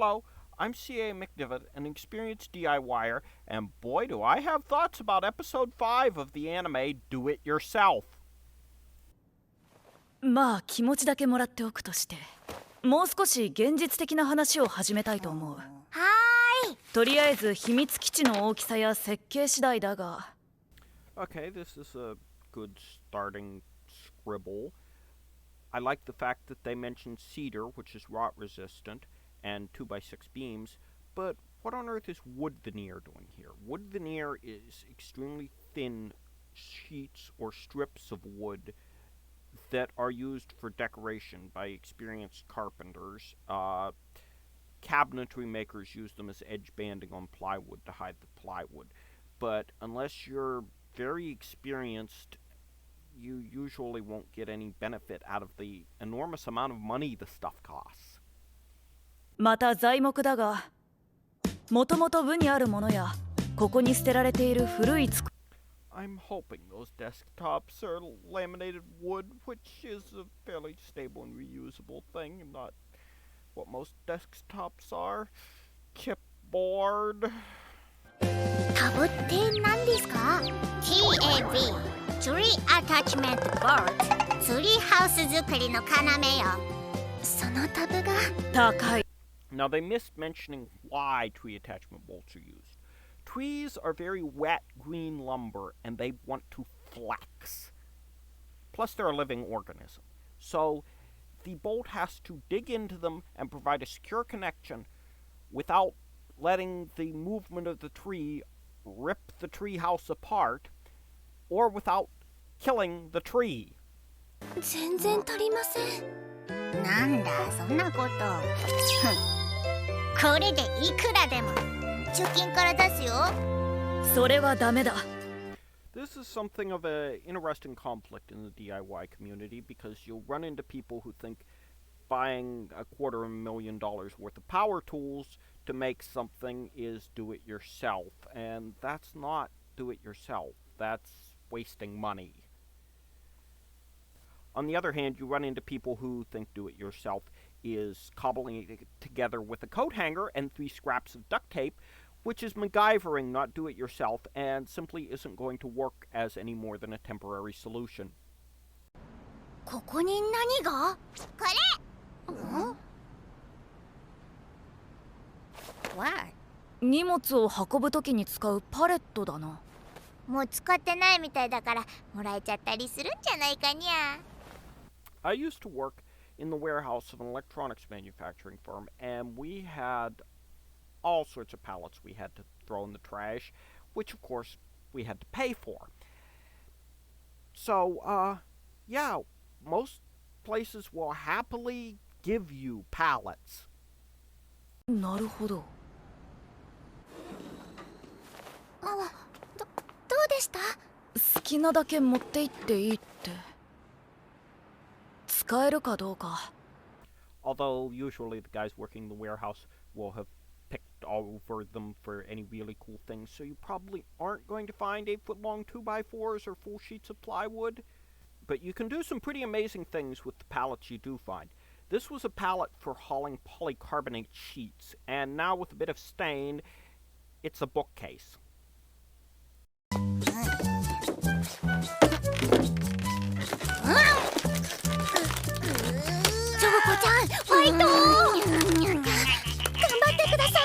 Hello, I'm C.A. McDivitt, an experienced DIYer, and boy do I have thoughts about episode 5 of the anime Do It Yourself. まあ気持ちだけもらっておくとして、もう少し現実的な話を始めたいと思う。とりあえず秘密基地の大きさや設計次第だが。Okay, this is a good starting scribble. I like the fact that they mentioned cedar, which is rot resistant, and 2x6 beams, but what on earth is wood veneer doing here? Wood veneer is extremely thin sheets or strips of wood that are used for decoration by experienced carpenters. Cabinetry makers use them as edge banding on plywood to hide the plywood. But unless you're very experienced, you usually won't get any benefit out of the enormous amount of money the stuff costs. また材木だが、もともと部にあるものや、ここに捨てられている古い机。I'm hoping those desktops are laminated wood, which is a fairly stable and reusable thing, and not what most desktops are. Chipboard. タブって何ですか？ TAB Tree Attachment Board ツリーハウス作りの要よ。そのタブが高い。 Now they missed mentioning why tree attachment bolts are used. Trees are very wet green lumber and they want to flex. Plus they're a living organism. So the bolt has to dig into them and provide a secure connection without letting the movement of the tree rip the tree house apart or without killing the tree. 全然足りません。なんだそんなこと。これでいくらでも貯金から出すよ。それはダメだ。This is something of an interesting conflict in the DIY community because you'll run into people who think buying $250,000 worth of power tools to make something is do-it-yourself, and that's not do-it-yourself. That's wasting money. On the other hand, you run into people who think do-it-yourself is cobbling it together with a coat hanger and 3 scraps of duct tape, which is MacGyvering, not do-it-yourself, and simply isn't going to work as any more than a temporary solution. ここに何が？これ。What? 荷物を運ぶときに使うパレットだな。もう使ってないみたいだからもらえちゃったりするんじゃないかにゃ。I used to work in the warehouse of an electronics manufacturing firm, and we had all sorts of pallets we had to throw in the trash, which of course we had to pay for. So, yeah, most places will happily give you pallets. なるほど。どうでした？好きなだけ持って行っていいって。使えるかどうか。Although usually the guys working the warehouse will have picked over them for any really cool things, so you probably aren't going to find 8-foot-long 2x4s or full sheets of plywood. But you can do some pretty amazing things with the pallets you do find. This was a pallet for hauling polycarbonate sheets, and now with a bit of stain, it's a bookcase. チョコちゃん、ファイト！頑張ってください。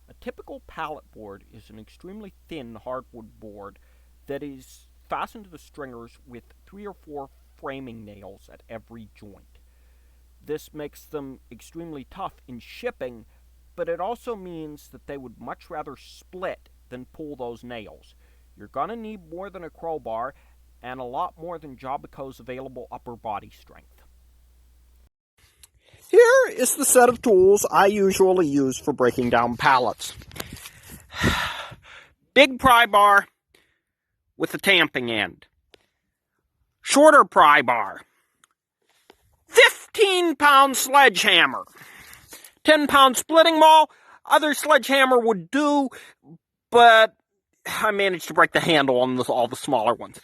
A typical pallet board is an extremely thin hardwood board that is fastened to the stringers with 3 or 4 framing nails at every joint. This makes them extremely tough in shipping, but it also means that they would much rather split than pull those nails. You're gonna need more than a crowbar and a lot more than Jobico's available upper body strength. Here is the set of tools I usually use for breaking down pallets. Big pry bar with a tamping end. Shorter pry bar. 15-pound sledgehammer. 10-pound splitting maul. Other sledgehammer would do, but I managed to break the handle on all the smaller ones.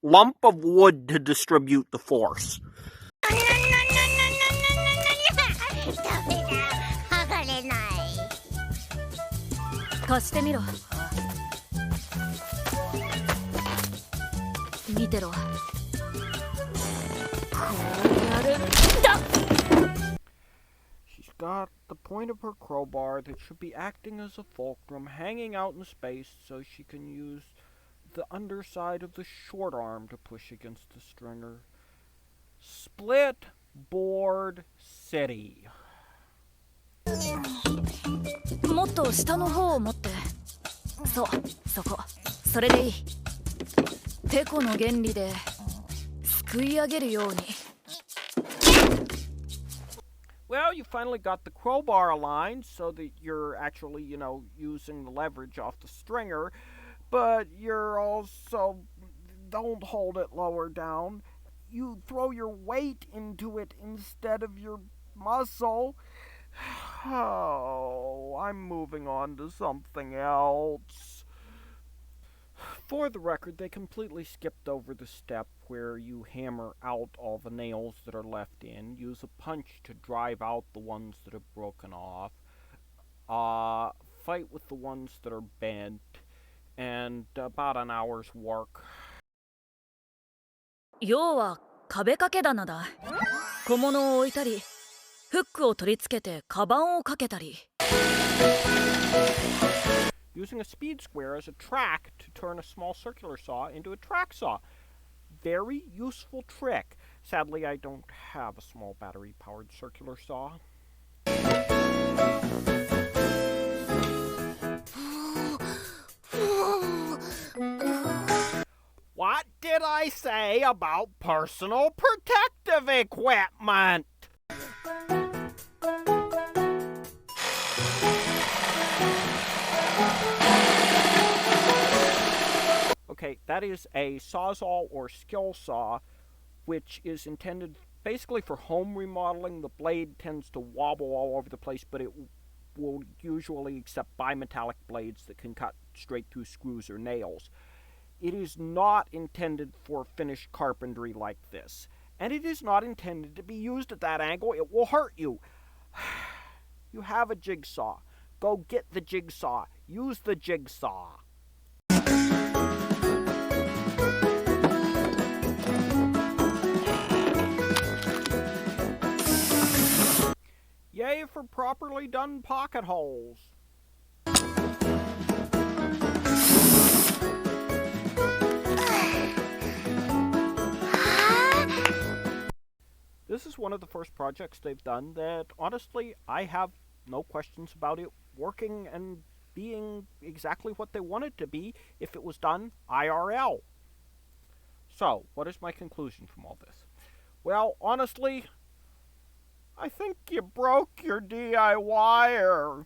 Lump of wood to distribute the force. 貸してみろ。見てろ。こうやるんだ。 She's got the point of her crowbar that should be acting as a fulcrum hanging out in space so she can use the underside of the short arm to push against the stringer. Split board city. もっと下の方を持って。そう、そこ。それでいい。てこの原理ですくい上げるように。 Well, you finally got the crowbar aligned so that you're actually, using the leverage off the stringer, but you're also don't hold it lower down. You throw your weight into it instead of your muscle. Oh, I'm moving on to something else. For the record, they completely skipped over the step where you hammer out all the nails that are left in, use a punch to drive out the ones that are broken off, fight with the ones that are bent, and about an hour's work. 要は壁掛け棚だ。小物を置いたり、フックを取り付けてカバンをかけたり。 Using a speed square as a track to turn a small circular saw into a track saw. Very useful trick. Sadly, I don't have a small battery-powered circular saw. What did I say about personal protective equipment? Okay, that is a Sawzall or skill saw, which is intended basically for home remodeling. The blade tends to wobble all over the place, but it will usually accept bimetallic blades that can cut straight through screws or nails. It is not intended for finished carpentry like this, and it is not intended to be used at that angle. It will hurt you. You have a jigsaw. Go get the jigsaw. Use the jigsaw. Yay for properly done pocket holes. This is one of the first projects they've done that, honestly, I have no questions about it working and being exactly what they wanted to be if it was done IRL. So, what is my conclusion from all this? Well, honestly, I think you broke your DIYer.